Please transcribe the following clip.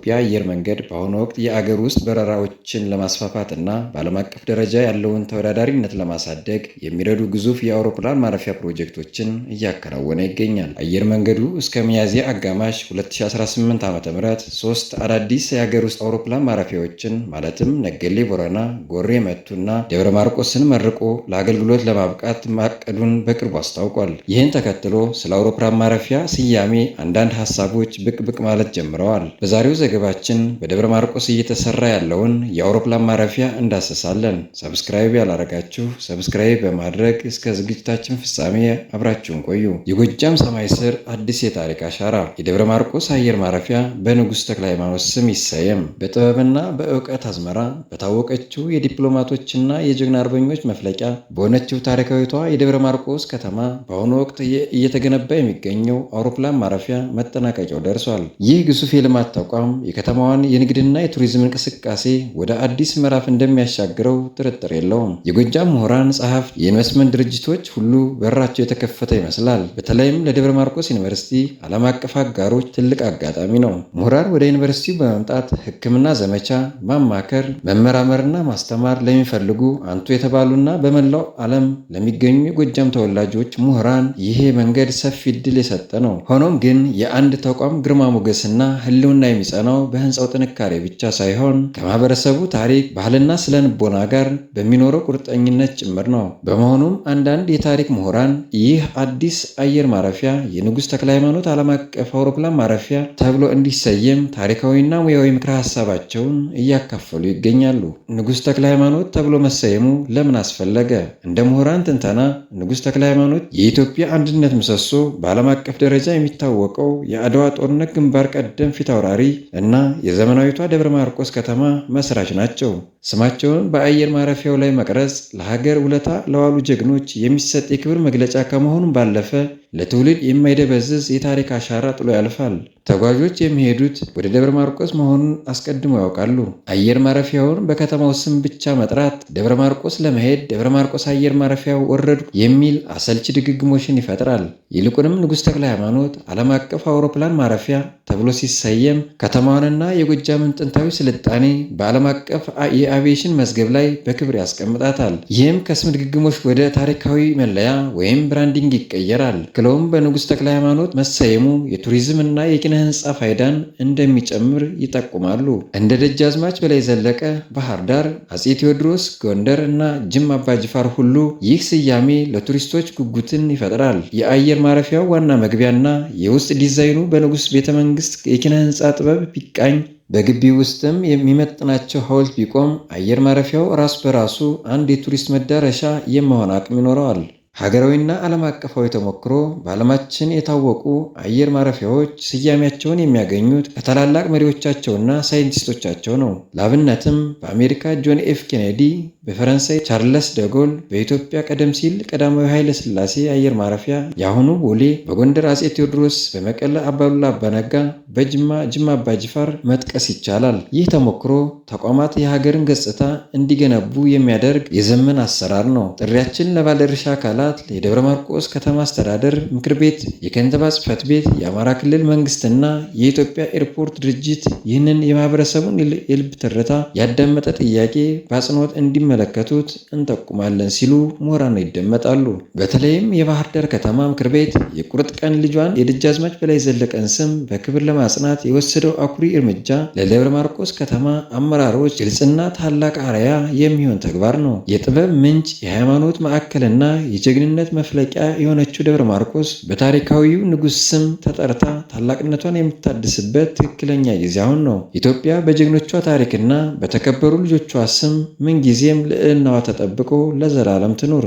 የኢትዮጵያ አየር መንገድ በአሁኑ ወቅት የአገር ውስጥ በረራዎችን ለማስፋፋት እና በዓለም አቀፍ ደረጃ ያለውን ተወዳዳሪነት ለማሳደግ የሚረዱ ግዙፍ የአውሮፕላን ማረፊያ ፕሮጀክቶችን እያከናወነ ይገኛል። አየር መንገዱ እስከ ሚያዝያ አጋማሽ 2018 ዓ.ም 3 አዳዲስ የአገር ውስጥ አውሮፕላን ማረፊያዎችን ማለትም ነገሌ ቦረና፣ ጎሬ መቱ እና ደብረ ማርቆስን መርቆ ለአገልግሎት ለማብቃት ማቀዱን በቅርቡ አስታውቋል። ይህን ተከትሎ ስለ አውሮፕላን ማረፊያ ስያሜ አንዳንድ ሀሳቦች ብቅ ማለት ጀምረዋል። በዛሬው ዘገባችን በደብረ ማርቆስ እየተሰራ ያለውን የአውሮፕላን ማረፊያ እንዳሰሳለን። ሰብስክራይብ ያላረጋችሁ ሰብስክራይብ በማድረግ እስከ ዝግጅታችን ፍጻሜ አብራችሁን ቆዩ። የጎጃም ሰማይ ስር አዲስ የታሪክ አሻራ። የደብረ ማርቆስ አየር ማረፊያ በንጉሥ ተክለ ሃይማኖት ስም ይሰየም። በጥበብና በእውቀት አዝመራ በታወቀችው የዲፕሎማቶችና የጀግና አርበኞች መፍለቂያ በሆነችው ታሪካዊቷ የደብረ ማርቆስ ከተማ በአሁኑ ወቅት እየተገነባ የሚገኘው አውሮፕላን ማረፊያ መጠናቀቂያው ደርሷል። ይህ ግዙፍ የልማት ተቋም የከተማዋን የንግድና የቱሪዝም እንቅስቃሴ ወደ አዲስ ምዕራፍ እንደሚያሻግረው ጥርጥር የለውም። የጎጃም ምሁራን፣ ጸሐፍት፣ የኢንቨስትመንት ድርጅቶች ሁሉ በራቸው የተከፈተ ይመስላል። በተለይም ለደብረ ማርቆስ ዩኒቨርሲቲ ዓለም አቀፍ አጋሮች ትልቅ አጋጣሚ ነው። ምሁራን ወደ ዩኒቨርሲቲው በመምጣት ሕክምና ዘመቻ ማማከር፣ መመራመርና ማስተማር ለሚፈልጉ አንቱ የተባሉና በመላው ዓለም ለሚገኙ የጎጃም ተወላጆች ምሁራን ይሄ መንገድ ሰፊ ዕድል የሰጠ ነው። ሆኖም ግን የአንድ ተቋም ግርማ ሞገስና ህልውና የሚጸናው በህንፃው ጥንካሬ ብቻ ሳይሆን ከማህበረሰቡ ታሪክ፣ ባህልና ስነ ልቦና ጋር በሚኖረው ቁርጠኝነት ጭምር ነው። በመሆኑም አንዳንድ የታሪክ ምሁራን ይህ አዲስ አየር ማረፊያ የንጉሥ ተክለ ሃይማኖት ዓለም አቀፍ አውሮፕላን ማረፊያ ተብሎ እንዲሰየም ታሪካዊና ሙያዊ ምክረ ሀሳባቸውን እያካፈሉ ይገኛሉ። ንጉሥ ተክለ ሃይማኖት ተብሎ መሰየሙ ለምን አስፈለገ? እንደ ምሁራን ትንተና ንጉሥ ተክለ ሃይማኖት የኢትዮጵያ አንድነት ምሰሶ፣ በዓለም አቀፍ ደረጃ የሚታወቀው የአድዋ ጦርነት ግንባር ቀደም ፊት አውራሪ እና የዘመናዊቷ ደብረ ማርቆስ ከተማ መስራች ናቸው። ስማቸውን በአየር ማረፊያው ላይ መቅረጽ ለሀገር ውለታ ለዋሉ ጀግኖች የሚሰጥ የክብር መግለጫ ከመሆኑም ባለፈ ለትውልድ የማይደበዝዝ የታሪክ አሻራ ጥሎ ያልፋል። ተጓዦች የሚሄዱት ወደ ደብረ ማርቆስ መሆኑን አስቀድመው ያውቃሉ። አየር ማረፊያውን በከተማው ስም ብቻ መጥራት ደብረ ማርቆስ ለመሄድ ደብረ ማርቆስ አየር ማረፊያ ወረዱ የሚል አሰልቺ ድግግሞሽን ይፈጥራል። ይልቁንም ንጉሥ ተክለ ሃይማኖት ዓለም አቀፍ አውሮፕላን ማረፊያ ተብሎ ሲሰየም ከተማዋንና የጎጃምን ጥንታዊ ስልጣኔ በዓለም አቀፍ የአቪዬሽን መዝገብ ላይ በክብር ያስቀምጣታል። ይህም ከስም ድግግሞሽ ወደ ታሪካዊ መለያ ወይም ብራንዲንግ ይቀየራል። ክለውም በንጉሥ ተክለ ሃይማኖት መሰየሙ የቱሪዝም እና የኪነ ህንፃ ፋይዳን እንደሚጨምር ይጠቁማሉ። እንደ ደጃዝማች በላይ ዘለቀ ባህር ዳር፣ አፄ ቴዎድሮስ ጎንደር እና ጅማ አባጅፋር ሁሉ ይህ ስያሜ ለቱሪስቶች ጉጉትን ይፈጥራል። የአየር ማረፊያው ዋና መግቢያና የውስጥ ዲዛይኑ በንጉሥ ቤተ መንግስት የኪነ ህንፃ ጥበብ ቢቃኝ በግቢ ውስጥም የሚመጥናቸው ሐውልት ቢቆም አየር ማረፊያው ራሱ በራሱ አንድ የቱሪስት መዳረሻ የመሆን አቅም ይኖረዋል። ሀገራዊና ዓለም አቀፋዊ ተሞክሮ በዓለማችን የታወቁ አየር ማረፊያዎች ስያሜያቸውን የሚያገኙት ከታላላቅ መሪዎቻቸውና ሳይንቲስቶቻቸው ነው። ለአብነትም በአሜሪካ ጆን ኤፍ ኬኔዲ፣ በፈረንሳይ ቻርለስ ደጎል፣ በኢትዮጵያ ቀደም ሲል ቀዳማዊ ኃይለ ሥላሴ አየር ማረፊያ የአሁኑ ቦሌ፣ በጎንደር አፄ ቴዎድሮስ፣ በመቀለ አባዱላ አባነጋ፣ በጅማ ጅማ አባጅፋር መጥቀስ ይቻላል። ይህ ተሞክሮ ተቋማት የሀገርን ገጽታ እንዲገነቡ የሚያደርግ የዘመን አሰራር ነው። ጥሪያችን ለባለድርሻ አካላት የደብረ ማርቆስ ከተማ አስተዳደር ምክር ቤት፣ የከንቲባ ጽሕፈት ቤት፣ የአማራ ክልል መንግስትና የኢትዮጵያ ኤርፖርት ድርጅት ይህንን የማህበረሰቡን የልብ ትርታ ያዳመጠ ጥያቄ በአጽንኦት እንዲመለከቱት እንጠቁማለን ሲሉ ምሁራን ይደመጣሉ። በተለይም የባህር ዳር ከተማ ምክር ቤት የቁርጥ ቀን ልጇን የደጃዝማች በላይ ዘለቀን ስም በክብር ለማጽናት የወሰደው አኩሪ እርምጃ ለደብረ ማርቆስ ከተማ አመራሮች ግልጽና ታላቅ አርአያ የሚሆን ተግባር ነው። የጥበብ ምንጭ፣ የሃይማኖት ማዕከልና የጀግንነት መፍለቂያ የሆነችው ደብረ ማርቆስ በታሪካዊው ንጉሥ ስም ተጠርታ ታላቅነቷን የምታድስበት ትክክለኛ ጊዜ አሁን ነው። ኢትዮጵያ በጀግኖቿ ታሪክና በተከበሩ ልጆቿ ስም ምንጊዜም ልዕልናዋ ተጠብቆ ለዘላለም ትኑር።